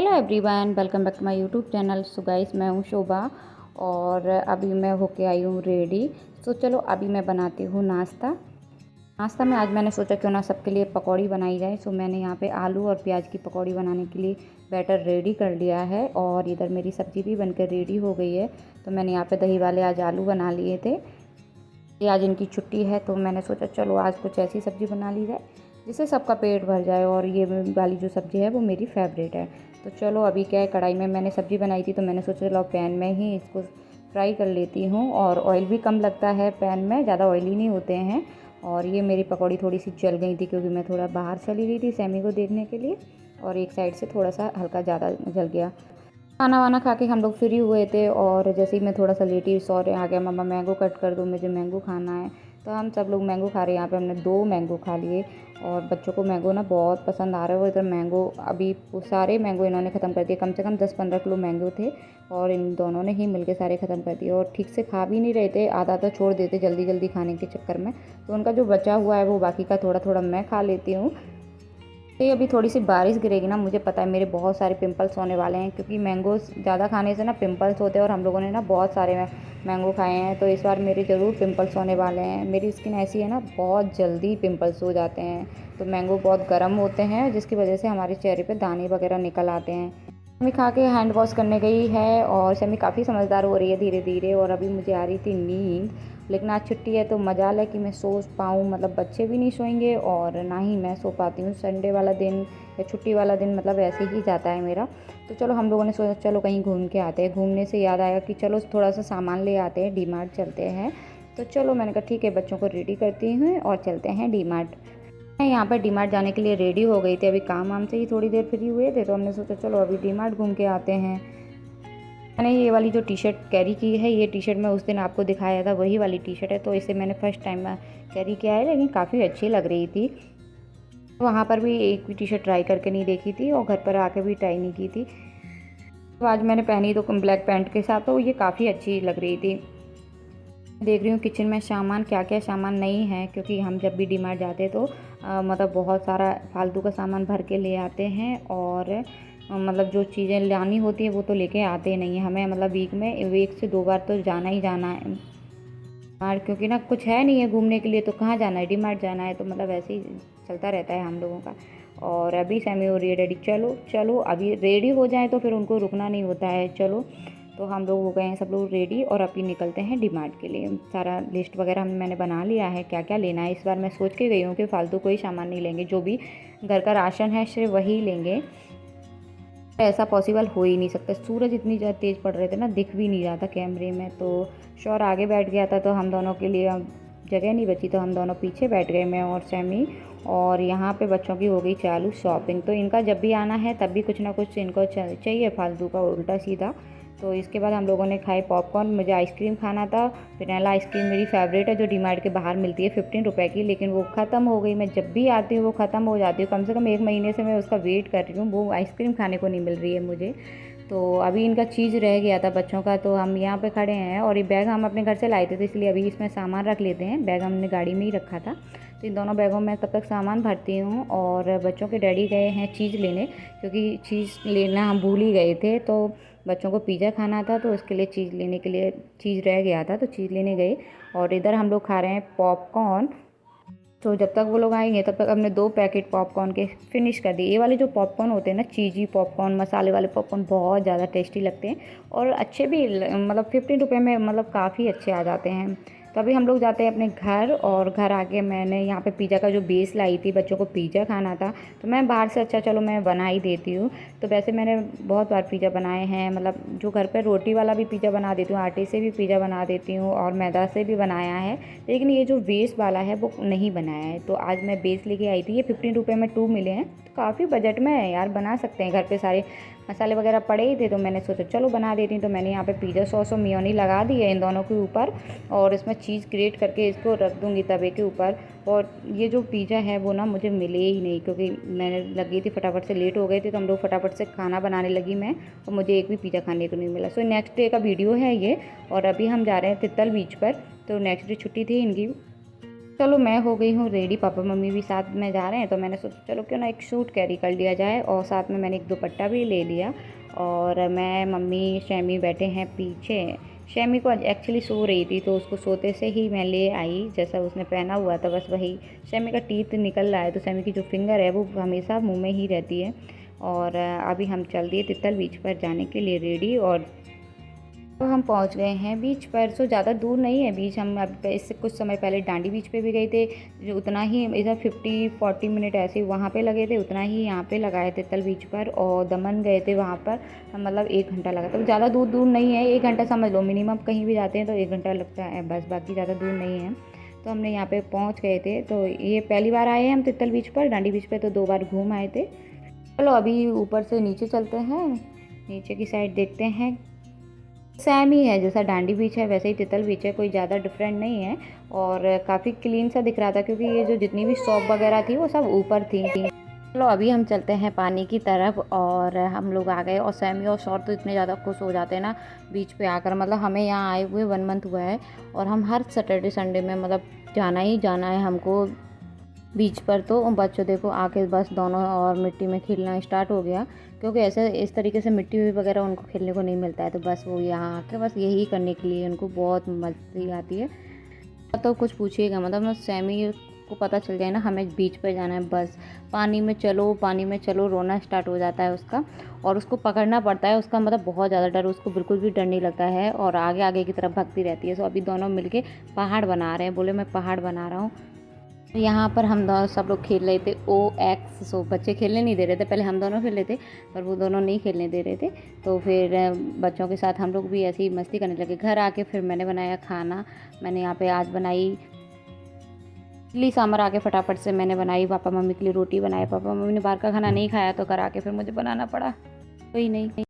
Hello everyone, welcome back to my YouTube channel. So guys, मैं हूँ शोभा और अभी मैं होके आई हूँ रेडी। सो चलो अभी मैं बनाती हूँ नाश्ता में आज मैंने सोचा क्यों ना सबके लिए पकौड़ी बनाई जाए। सो मैंने यहाँ पे आलू और प्याज की पकौड़ी बनाने के लिए बैटर रेडी कर लिया है और इधर मेरी सब्ज़ी भी बनकर रेडी हो गई है। तो मैंने यहाँ पे दही वाले आज आलू बना लिए थे। ये आज इनकी छुट्टी है तो मैंने सोचा चलो आज कुछ ऐसी सब्ज़ी बना ली जाए जिससे सबका पेट भर जाए। और ये वाली जो सब्ज़ी है वो मेरी फेवरेट है। तो चलो अभी क्या है, कढ़ाई में मैंने सब्ज़ी बनाई थी तो मैंने सोचा चलो पैन में ही इसको फ्राई कर लेती हूँ। और ऑयल भी कम लगता है पैन में, ज़्यादा ऑयली नहीं होते हैं। और ये मेरी पकौड़ी थोड़ी सी जल गई थी क्योंकि मैं थोड़ा बाहर चली गई थी सैमी को देखने के लिए और एक साइड से थोड़ा सा हल्का ज़्यादा जल गया। खाना वाना खा के हम लोग फ्री हुए थे और जैसे ही मैं थोड़ा सा लेटी सॉरी आ गया, मम्मा मैंगो कट कर दो, मुझे मैंगो खाना है। तो हम सब लोग मैंगो खा रहे हैं। यहाँ पे हमने 2 मैंगो खा लिए और बच्चों को मैंगो ना बहुत पसंद आ रहा है। वो इधर मैंगो अभी सारे मैंगो इन्होंने ख़त्म कर दिए, कम से कम 10-15 किलो मैंगो थे और इन दोनों ने ही मिलके सारे ख़त्म कर दिए। और ठीक से खा भी नहीं रहे थे, आधा आधा छोड़ देते जल्दी जल्दी खाने के चक्कर में। तो उनका जो बचा हुआ है वो बाकी का थोड़ा थोड़ा मैं खा लेती हूँ। तो अभी थोड़ी सी बारिश गिरेगी ना, मुझे पता है मेरे बहुत सारे पिंपल्स होने वाले हैं क्योंकि मैंगोज़ ज़्यादा खाने से ना पिंपल्स होते हैं और हम लोगों ने ना बहुत सारे मैंगो खाए हैं। तो इस बार मेरे ज़रूर पिंपल्स होने वाले हैं। मेरी स्किन ऐसी है ना, बहुत जल्दी पिंपल्स हो जाते हैं। तो मैंगो बहुत गर्म होते हैं जिसकी वजह से हमारे चेहरे पर दाने वगैरह निकल आते हैं। सेमी खा के हैंड वॉश करने गई है और सेमी काफ़ी समझदार हो रही है धीरे धीरे। और अभी मुझे आ रही थी नींद, लेकिन आज छुट्टी है तो मजाल है कि मैं सो पाऊँ, मतलब बच्चे भी नहीं सोएंगे और ना ही मैं सो पाती हूँ। संडे वाला दिन या छुट्टी वाला दिन मतलब ऐसे ही जाता है मेरा। तो चलो हम लोगों ने सोचा चलो कहीं घूम के आते हैं। घूमने से याद आया कि चलो थोड़ा सा सामान ले आते हैं, डी मार्ट चलते हैं। तो चलो मैंने कहा ठीक है, बच्चों को रेडी करती हूँ और चलते हैं डी मार्ट। मैं यहाँ पर डी मार्ट जाने के लिए रेडी हो गई थी। अभी काम वाम से ही थोड़ी देर फ्री हुए थे तो हमने सोचा चलो अभी डी मार्ट घूम के आते हैं। मैंने ये वाली जो टी शर्ट कैरी की है, ये टी शर्ट मैं उस दिन आपको दिखाया था वही वाली टी शर्ट है। तो इसे मैंने फर्स्ट टाइम कैरी किया है, लेकिन काफ़ी अच्छी लग रही थी। वहाँ पर भी एक भी टी शर्ट ट्राई करके नहीं देखी थी और घर पर आके भी ट्राई नहीं की थी। तो आज मैंने पहनी तो ब्लैक पैंट के साथ, तो ये काफ़ी अच्छी लग रही थी। देख रही हूँ किचन में सामान क्या क्या सामान नहीं है क्योंकि हम जब भी डी मार्ट जाते तो मतलब बहुत सारा फालतू का सामान भर के ले आते हैं। और मतलब जो चीज़ें लानी होती है वो तो लेके आते नहीं हैं हमें, मतलब वीक में 1 से 2 बार तो जाना ही जाना है मार्ट, क्योंकि ना कुछ है नहीं है घूमने के लिए तो कहाँ जाना है, डी मार्ट जाना है। तो मतलब ऐसे ही चलता रहता है हम लोगों का। और अभी सैमी हो रही है रेडी, चलो चलो अभी रेडी हो जाए तो फिर उनको रुकना नहीं होता है। चलो तो हम लोग हो गए हैं सब लोग रेडी और अभी निकलते हैं डी मार्ट के लिए। सारा लिस्ट वगैरह मैंने बना लिया है क्या क्या लेना है। इस बार मैं सोच के गई हूँ कि फालतू कोई सामान नहीं लेंगे, जो भी घर का राशन है सिर्फ वही लेंगे। ऐसा पॉसिबल हो ही नहीं सकता। सूरज इतनी ज़्यादा तेज़ पड़ रहे थे ना, दिख भी नहीं रहा था कैमरे में। तो शौर आगे बैठ गया था तो हम दोनों के लिए जगह नहीं बची, तो हम दोनों पीछे बैठ गए, मैं और सैमी। और यहाँ पे बच्चों की हो गई चालू शॉपिंग। तो इनका जब भी आना है तब भी कुछ ना कुछ इनको चाहिए फालतू का उल्टा सीधा। तो इसके बाद हम लोगों ने खाए पॉपकॉर्न। मुझे आइसक्रीम खाना था, वनीला आइसक्रीम मेरी फेवरेट है जो डी मार्ट के बाहर मिलती है 15 रुपए की, लेकिन वो ख़त्म हो गई। मैं जब भी आती हूँ वो ख़त्म हो जाती हूँ, कम से कम 1 महीने से मैं उसका वेट कर रही हूँ, वो आइसक्रीम खाने को नहीं मिल रही है मुझे। तो अभी इनका चीज़ रह गया था बच्चों का, तो हम यहाँ पे खड़े हैं। और ये बैग हम अपने घर से लाए थे तो इसलिए अभी इसमें सामान रख लेते हैं। बैग हमने गाड़ी में ही रखा था तो इन दोनों बैगों में तब तक सामान भरती हूँ। और बच्चों के डैडी गए हैं चीज़ लेने, क्योंकि चीज़ लेना हम भूल ही गए थे। तो बच्चों को पिज़्ज़ा खाना था तो उसके लिए चीज़ लेने के लिए चीज़ रह गया था तो चीज़ लेने गए। और इधर हम लोग खा रहे हैं पॉपकॉर्न। तो जब तक वो लोग आएंगे तब तक हमने 2 पैकेट पॉपकॉर्न के फिनिश कर दिए। ये वाले जो पॉपकॉर्न होते हैं ना, चीज़ी पॉपकॉर्न, मसाले वाले पॉपकॉर्न बहुत ज़्यादा टेस्टी लगते हैं और अच्छे भी मतलब 15 रुपये में मतलब काफ़ी अच्छे आ जाते हैं। तो अभी हम लोग जाते हैं अपने घर। और घर आके मैंने यहाँ पे पिज़्ज़ा का जो बेस लाई थी, बच्चों को पिज़्ज़ा खाना था तो मैं बाहर से अच्छा चलो मैं बना ही देती हूँ। तो वैसे मैंने बहुत बार पिज़्ज़ा बनाए हैं, मतलब जो घर पे रोटी वाला भी पिज़्ज़ा बना देती हूँ, आटे से भी पिज़्ज़ा बना देती हूँ और मैदा से भी बनाया है। लेकिन ये जो बेस वाला है वो नहीं बनाया है। तो आज मैं बेस लेके आई थी, ये 15 रुपये में 2 मिले हैं तो काफ़ी बजट में है यार, बना सकते हैं। घर पे सारे मसाले वगैरह पड़े ही थे तो मैंने सोचा चलो बना देती हूँ। तो मैंने यहाँ पे पिज़्ज़ा सॉस और मेयोनी लगा दी है इन दोनों के ऊपर और इसमें चीज़ ग्रेट करके इसको रख दूँगी तवे के ऊपर। और ये जो पिज़्ज़ा है वो ना मुझे मिले ही नहीं क्योंकि मैंने लगी थी फटाफट से, लेट हो गए थे तो हम लोग फटाफट से खाना बनाने लगी मैं, और मुझे एक भी पिज़्ज़ा खाने को नहीं मिला। सो नेक्स्ट डे का वीडियो है ये। और अभी हम जा रहे हैं तितल बीच पर, तो नेक्स्ट डे छुट्टी थी इनकी। चलो मैं हो गई हूँ रेडी, पापा मम्मी भी साथ में जा रहे हैं, तो मैंने सोचा चलो क्यों ना एक सूट कैरी कर लिया जाए, और साथ में मैंने एक दुपट्टा भी ले लिया। और मैं, मम्मी, शैमी बैठे हैं पीछे। शैमी को एक्चुअली सो रही थी, तो उसको सोते से ही मैं ले आई, जैसा उसने पहना हुआ था बस वही। शैमी का टीथ निकल रहा है, तो शैमी की जो फिंगर है वो हमेशा मुँह में ही रहती है। और अभी हम चल दिए तितल बीच पर जाने के लिए रेडी, और तो हम पहुंच गए हैं बीच पर। सो ज़्यादा दूर नहीं है बीच, हम अब इससे कुछ समय पहले डांडी बीच पे भी गए थे, जो उतना ही इधर 50-40 मिनट ऐसे ही वहाँ पे लगे थे, उतना ही यहाँ पे लगाए थे तितल बीच पर। और दमन गए थे वहाँ पर, हम मतलब 1 घंटा लगा, तो ज़्यादा दूर दूर नहीं है, 1 घंटा समझ लो मिनिमम, कहीं भी जाते हैं तो 1 घंटा लगता है बस, बाकी ज़्यादा दूर नहीं है। तो हमने यहाँ पे पहुँच गए थे, तो ये पहली बार आए हैं हम तितल बीच पर, डांडी बीच पर तो 2 बार घूम आए थे। चलो अभी ऊपर से नीचे चलते हैं, नीचे की साइड देखते हैं। सेम ही है, जैसा डांडी बीच है वैसे ही तितल बीच है, कोई ज़्यादा डिफरेंट नहीं है। और काफ़ी क्लीन सा दिख रहा था, क्योंकि ये जो जितनी भी शॉप वगैरह थी वो सब ऊपर थी। चलो अभी हम चलते हैं पानी की तरफ, और हम लोग आ गए। और सैमी और शौर तो इतने ज़्यादा खुश हो जाते हैं ना बीच पे आकर, मतलब हमें यहाँ आए हुए 1 मंथ हुआ है, और हम हर सैटरडे संडे में मतलब जाना ही जाना है हमको बीच पर। तो बच्चों देखो आके बस दोनों और मिट्टी में खेलना स्टार्ट हो गया, क्योंकि ऐसे इस तरीके से मिट्टी वगैरह उनको खेलने को नहीं मिलता है, तो बस वो यहाँ आके बस यही करने के लिए उनको बहुत मस्ती आती है। तो कुछ पूछिएगा, मतलब सैमी को पता चल जाए ना हमें बीच पर जाना है, बस पानी में चलो पानी में चलो रोना स्टार्ट हो जाता है उसका, और उसको पकड़ना पड़ता है, उसका मतलब बहुत ज़्यादा डर, उसको बिल्कुल भी डर नहीं लगता है, और आगे आगे की तरफ भागती रहती है। सो अभी दोनों मिलके पहाड़ बना रहे हैं, बोले मैं पहाड़ बना रहा हूँ। यहाँ पर हम दोनों सब लोग खेल रहे थे OX। सो बच्चे खेलने नहीं दे रहे थे, पहले हम दोनों खेल रहे थे, पर वो दोनों नहीं खेलने दे रहे थे। तो फिर बच्चों के साथ हम लोग भी ऐसी मस्ती करने लगे। घर आके फिर मैंने बनाया खाना। मैंने यहाँ पे आज बनाई इडली सांभर, आके फटाफट से मैंने बनाई, पापा मम्मी के लिए रोटी बनाई। पापा मम्मी ने बाहर का खाना नहीं खाया, तो घर आके फिर मुझे बनाना पड़ा, कोई नहीं।